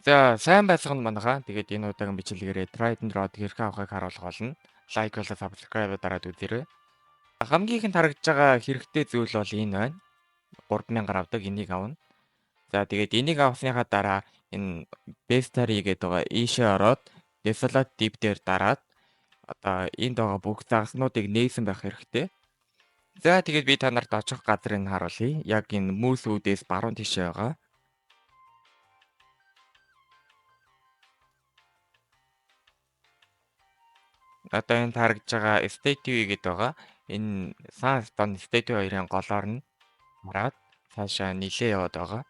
За сайн байцгаана манайхаа. Тэгээд энэ удаагийн бичлэгээрээ Trident Rod хэрхэн авахыг харуулах болно. Like болоо subscribe дараад үзээрэй. Хамгийн ихэнд харагдж байгаа хэрэгтэй зүйл бол энэ байна. 3000 авдаг энийг авна. За тэгээд энийг авсныхаа дараа энэ Bestari гэдэг байгаа ийшээ ороод Desolate Deep дээр дараад одоо энд байгаа бүх загаснуудыг нээсэн байх хэрэгтэй. За тэгээд би та нарт очих газрыг харуулъя. Яг энэ мөс үүдээс баруун тишээ байгаа. Одоо энэ харагдж байгаа State TV гэдэг байгаа. Энэ Sun State TV 2-ын голоор нь хараад цаашаа нилээ яваад байгаа.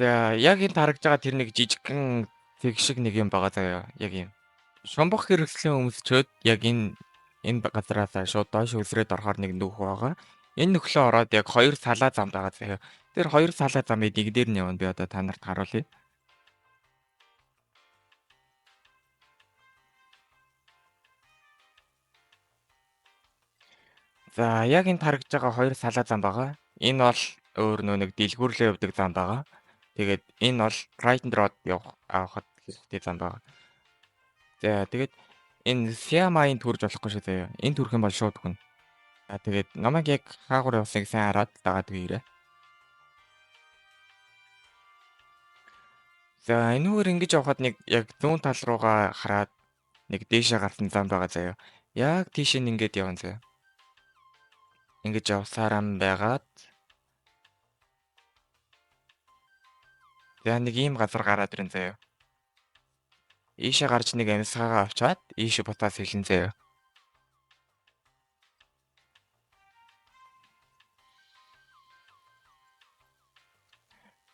За яг энд харагдж байгаа тэр нэг жижигхэн тэг шиг нэг юм байгаа заяа. Яг юм. Шумбах хэрэгслийн өмсчөөд яг энэ газараас шууд доош өсрээд орохоор нэг нүх байгаа. Энэ нөхлөө ороод яг хоёр салаа зам байгаа заяа. Тэр хоёр салаа замыг нэг дээр нь явна. Би одоо та нарт харуулъя. За яг энд харагдж байгаа хоёр салаа зам байгаа. Энэ бол өөр нэг дэлгүүрлээ явдаг зам байгаа. Тэгээд энэ бол Trident Rod авахд хэрэгтэй зам байгаа. За тэгээд энэ Siamine төрж болохгүй шүү заяа. Энэ төрх юм бол шууд өгнө. За тэгээд намайг яг хаагур явсныг сайн хараад дагаад үерээ. За энүүгээр ингэж явхад нэг яг зүүн тал руугаа хараад нэг дээшээ гарсан зам байгаа заяа. Яг тийш нь ингэж явна заяа. Ингэж явсараа байгаад за нэг ийм газар гараад ирэн заяа. Ийшээ гарч нэг амьсгаагаа авчаад ийшээ бутаас хэлэн заяа.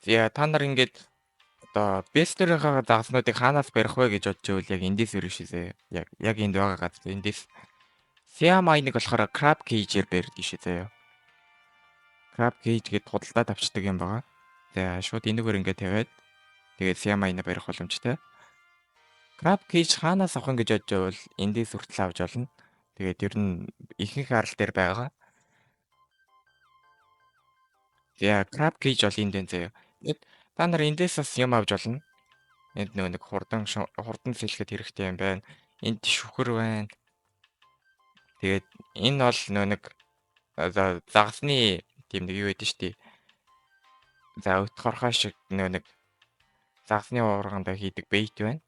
За та нар ингэж одоо Bester-ийнхаа загаснуудыг хаанаас барих вэ гэж бодож ивэл яг эндээс өргөж шизээ. Яг энд байгаа газар эндээс Siamine-ыг болохоор Crab Cage-ээр барьдаг шээ заяа. Crab Cage гэдээ худалдаад авчдаг юм байгаа. За шууд энэгээр ингэ тавиад тэгээд Siamine барих боломжтой. Crab Cage хаанаас авах гэж бодож байвал эндээс хүртэл авч болно. Тэгээд ер нь ихэнх арал дээр байгаа. За Crab Cage бол энд энэ заяа. Тэгээд та нар эндээс бас юм авч болно. Энд нэг хурдан сэлэхэд хэрэгтэй юм байна. Энд шүхэр байна. Тэгээд энэ бол нэг загасны тийм нэг юу гэдэг нь шүү дээ. За өт хорхоо шиг нэг загасны уурганд хийдэг бейт байна.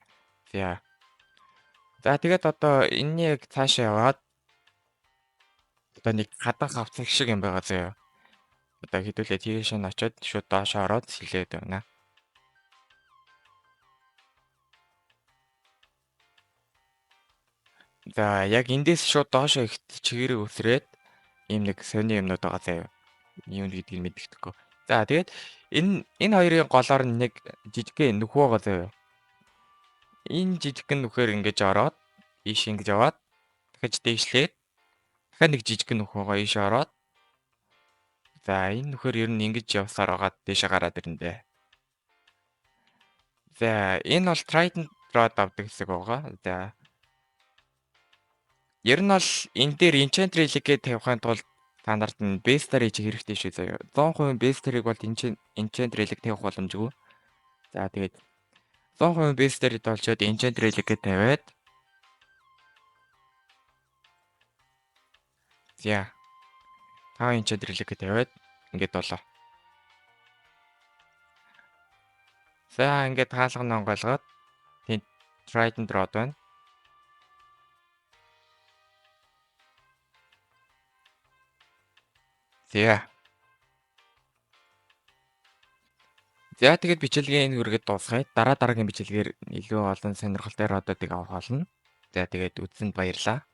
За тэгээд одоо энэний яг цаашаа яваад одоо нэг хадах хавцаг шиг юм байгаа заяа. Одоо хэдүүлээ тийш нь очиод шууд доошоо ороод сэлээд байна. За яг эндээс шууд доошоо ихт чигээрээ өсрээд ийм нэг сони юмнууд байгаа заяа. Юу гэдгийг мэддэхгүй. За тэгээд энэ хоёрын голоор нэг жижигхэн нүх байгаа заяа. Энэ жижигхэн нүхээр ингэж ороод ийш ингэж яваад дахиж дээшлээд дахиад нэг жижигхэн нүх байгаа ийш ороод за энэ нүхээр ер нь ингэж явсаар байгаа дээшээ гараад ирэндээ. За энэ бол Trident Rod авдаг хэсэг байгаа. За ер нь бол энэ дээр Enchant Relic-ийг тавихын тулд та нарт нь Bestari чи хэрэгтэй шүү заяа. 100% Bestari-г бол Enchant Relic тавих боломжгүй. За тэгээд 100% Bestari толчоод Enchant Relic-ийг тавиад за 5 Enchant Relic-ийг тавиад ингээд болоо. За ингээд хаалганы онгойлгоод тэнд Trident Rod байна. За тэгээд бичлэгийн энэ үргээд дуусгая. Дараагийн бичлэгээр илүү олон сонирхолтой родуудыг авах болно. За тэгээд үзсэнд баярлалаа.